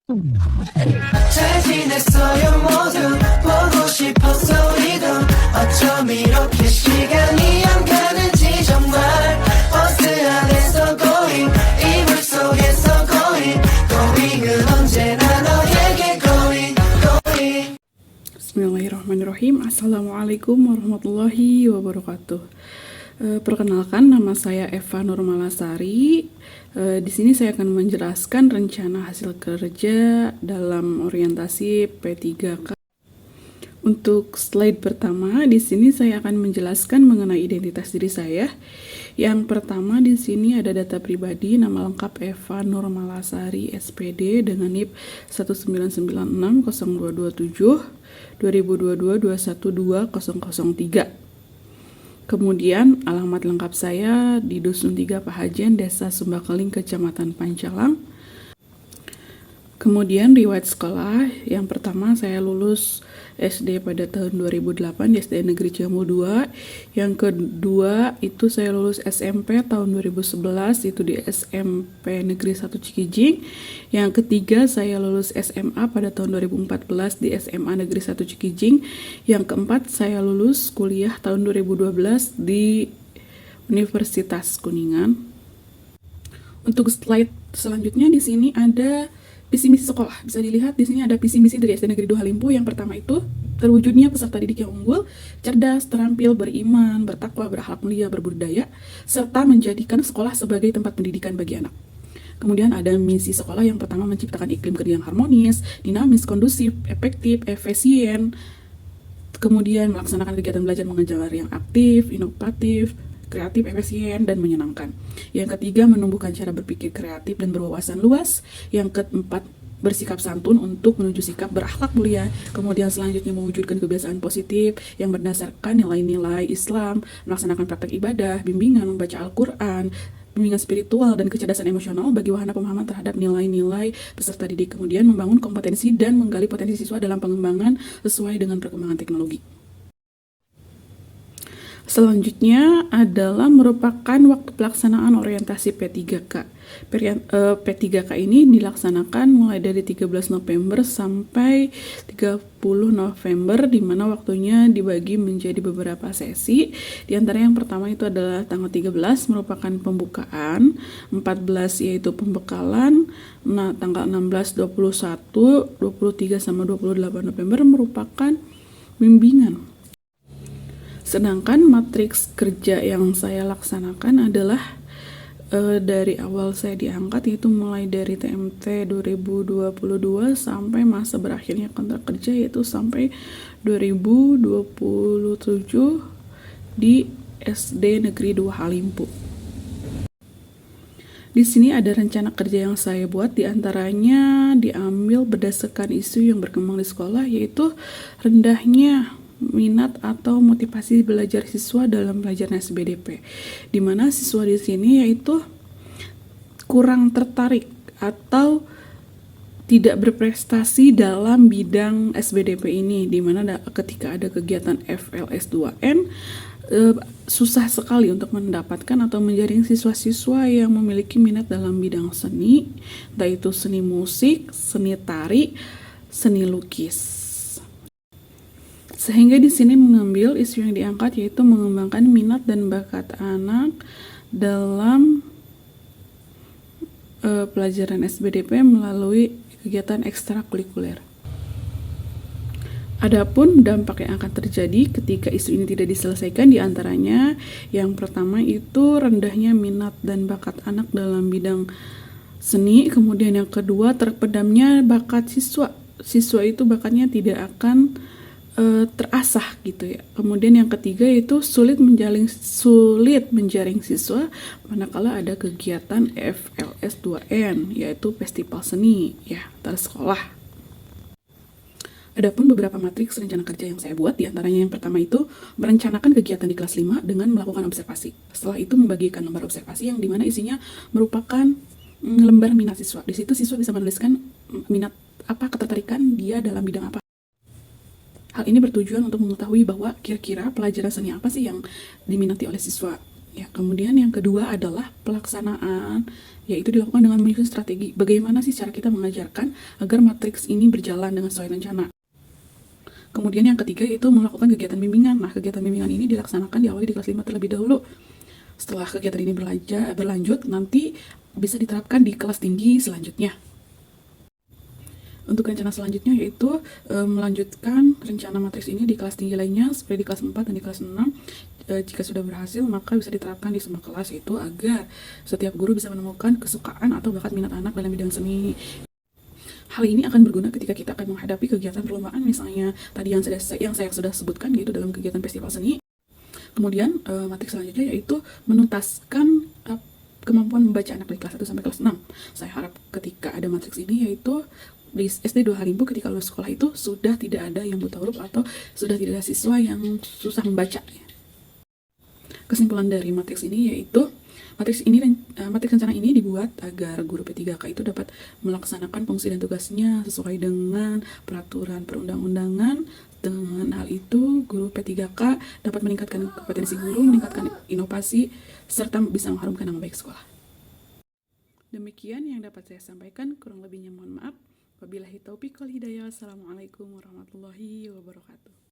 잘 지냈어요 모두 보고 싶었어 우리도 어쩜 이렇게 시간이 안 가는지 정말 버스 안에서 going 이불 속에서 going은 언제나 너에게 going. Bismillahirrahmanirrahim. Assalamualaikum warahmatullahi wabarakatuh. Perkenalkan, nama saya Eva Nurmalasari. Di sini saya akan menjelaskan rencana hasil kerja dalam orientasi P3K. Untuk slide pertama, di sini saya akan menjelaskan mengenai identitas diri saya. Yang pertama di sini ada data pribadi, nama lengkap Eva Nurmalasari SPD dengan NIP 1996027 2022-212003. Kemudian alamat lengkap saya di Dusun 3 Pahajen, Desa Sumbakeling, Kecamatan Pancalang. Kemudian riwayat sekolah, yang pertama saya lulus SD pada tahun 2008 di SD Negeri Ciamul 2. Yang kedua itu saya lulus SMP tahun 2011 itu di SMP Negeri 1 Cikijing. Yang ketiga saya lulus SMA pada tahun 2014 di SMA Negeri 1 Cikijing. Yang keempat saya lulus kuliah tahun 2012 di Universitas Kuningan. Untuk slide selanjutnya di sini ada visi misi sekolah. Bisa dilihat di sini ada visi misi dari SD Negeri 2 Halimpu. Yang pertama itu terwujudnya peserta didik yang unggul, cerdas, terampil, beriman, bertakwa, berakhlak mulia, berbudaya, serta menjadikan sekolah sebagai tempat pendidikan bagi anak. Kemudian ada misi sekolah, yang pertama menciptakan iklim kerja yang harmonis, dinamis, kondusif, efektif, efisien. Kemudian melaksanakan kegiatan belajar mengajar yang aktif, inovatif, kreatif, efisien, dan menyenangkan. Yang ketiga, menumbuhkan cara berpikir kreatif dan berwawasan luas. Yang keempat, bersikap santun untuk menuju sikap berakhlak mulia. Kemudian selanjutnya mewujudkan kebiasaan positif yang berdasarkan nilai-nilai Islam, melaksanakan praktek ibadah, bimbingan membaca Al-Quran, bimbingan spiritual, dan kecerdasan emosional bagi wahana pemahaman terhadap nilai-nilai peserta didik. Kemudian membangun kompetensi dan menggali potensi siswa dalam pengembangan sesuai dengan perkembangan teknologi. Selanjutnya adalah merupakan waktu pelaksanaan orientasi P3K. P3K ini dilaksanakan mulai dari 13 November sampai 30 November, di mana waktunya dibagi menjadi beberapa sesi. Di antara yang pertama itu adalah tanggal 13 merupakan pembukaan, 14 yaitu pembekalan, nah tanggal 16, 21, 23 sama 28 November merupakan bimbingan. Sedangkan matriks kerja yang saya laksanakan adalah dari awal saya diangkat, yaitu mulai dari TMT 2022 sampai masa berakhirnya kontrak kerja, yaitu sampai 2027 di SD Negeri 2 Halimpu. Di sini ada rencana kerja yang saya buat, diantaranya diambil berdasarkan isu yang berkembang di sekolah, yaitu rendahnya minat atau motivasi belajar siswa dalam pelajaran SBDP, di mana siswa di sini yaitu kurang tertarik atau tidak berprestasi dalam bidang SBDP ini, di mana ketika ada kegiatan FLS2N susah sekali untuk mendapatkan atau menjaring siswa-siswa yang memiliki minat dalam bidang seni, yaitu seni musik, seni tari, seni lukis. Sehingga di sini mengambil isu yang diangkat, yaitu mengembangkan minat dan bakat anak dalam pelajaran SBDP melalui kegiatan ekstrakurikuler. Adapun dampak yang akan terjadi ketika isu ini tidak diselesaikan, diantaranya yang pertama itu rendahnya minat dan bakat anak dalam bidang seni. Kemudian yang kedua, terpendamnya bakat siswa. Siswa itu bakatnya tidak akan terasah gitu ya. Kemudian yang ketiga itu sulit menjaring siswa manakala ada kegiatan FLS2N, yaitu festival seni ya antar sekolah. Adapun beberapa matriks rencana kerja yang saya buat, diantaranya yang pertama itu merencanakan kegiatan di kelas 5 dengan melakukan observasi. Setelah itu membagikan lembar observasi yang dimana isinya merupakan lembar minat siswa. Di situ siswa bisa menuliskan minat apa, ketertarikan dia dalam bidang apa. Hal ini bertujuan untuk mengetahui bahwa kira-kira pelajaran seni apa sih yang diminati oleh siswa Ya, kemudian yang kedua adalah pelaksanaan, yaitu dilakukan dengan menyusun strategi. Bagaimana sih cara kita mengajarkan agar matriks ini berjalan dengan sesuai rencana? Kemudian yang ketiga yaitu melakukan kegiatan bimbingan. Nah, kegiatan bimbingan ini dilaksanakan diawali di kelas 5 terlebih dahulu. Setelah kegiatan ini berlanjut, nanti bisa diterapkan di kelas tinggi selanjutnya. Untuk rencana selanjutnya yaitu melanjutkan rencana matriks ini di kelas tinggi lainnya seperti di kelas 4 dan di kelas 6. Jika sudah berhasil, maka bisa diterapkan di semua kelas, itu agar setiap guru bisa menemukan kesukaan atau bakat minat anak dalam bidang seni. Hal ini akan berguna ketika kita akan menghadapi kegiatan perlombaan, misalnya tadi yang saya sudah sebutkan, yaitu dalam kegiatan festival seni. Kemudian matriks selanjutnya yaitu menuntaskan kemampuan membaca anak dari kelas 1 sampai kelas 6. Saya harap ketika ada matriks ini, yaitu di SD 2 Halimpu ketika lulus sekolah itu sudah tidak ada yang buta huruf atau sudah tidak ada siswa yang susah membaca. Kesimpulan dari matriks ini yaitu matriks rencana ini dibuat agar guru P3K itu dapat melaksanakan fungsi dan tugasnya sesuai dengan peraturan perundang-undangan. Dengan hal itu, guru P3K dapat meningkatkan kompetensi guru, meningkatkan inovasi, serta bisa mengharumkan nama baik sekolah. Demikian yang dapat saya sampaikan, kurang lebihnya mohon maaf. Wabillahi taufiq wal hidayah. Wassalamualaikum warahmatullahi wabarakatuh.